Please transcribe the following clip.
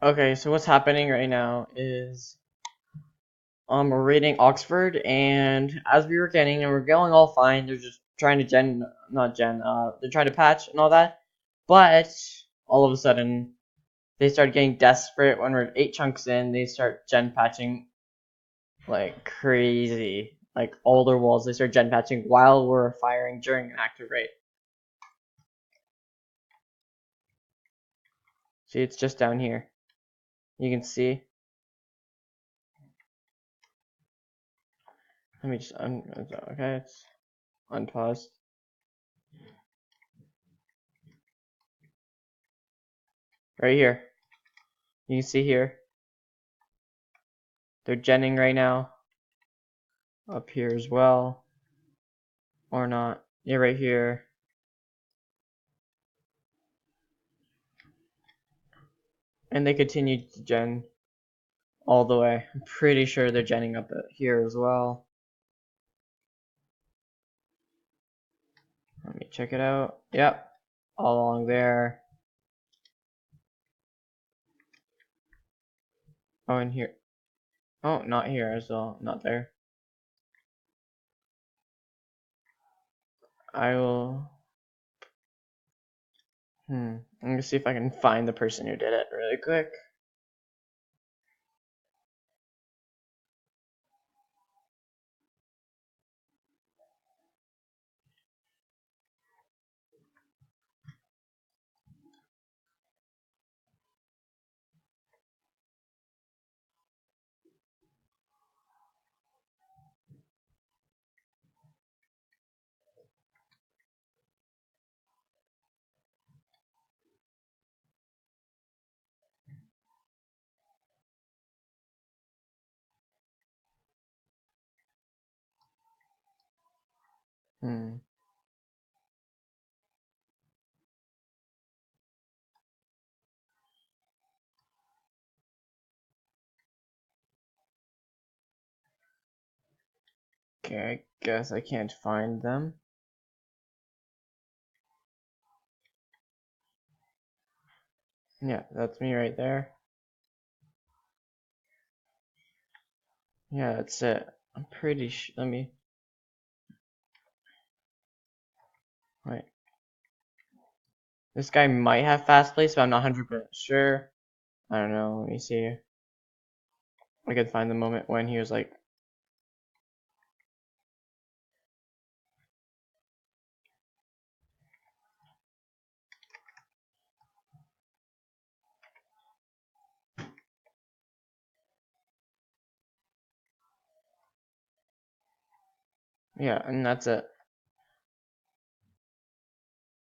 Okay, so what's happening right now is we're raiding Oxford, and as we were getting and we're going all fine, they're just trying to they're trying to patch and all that. But all of a sudden they start getting desperate when we're 8 chunks in, they start gen patching like crazy. Like all their walls they start gen patching while we're firing during an active raid. See, it's just down here. You can see. Let me just okay, it's unpaused. Right here. You can see here. They're genning right now. Up here as well. Or not. Yeah, right here. And they continue to gen all the way. I'm pretty sure they're genning up here as well. Let me check it out. Yep. All along there. Oh, and here. Oh, not here as well. Not there. I will. I'm gonna see if I can find the person who did it really quick. Hmm. Okay, I guess I can't find them. Yeah, that's me right there. Yeah, that's it. I'm pretty sure. Let me. Wait. This guy might have fast place, but I'm not 100% sure. I don't know. Let me see. I could find the moment when he was like. Yeah, and that's it.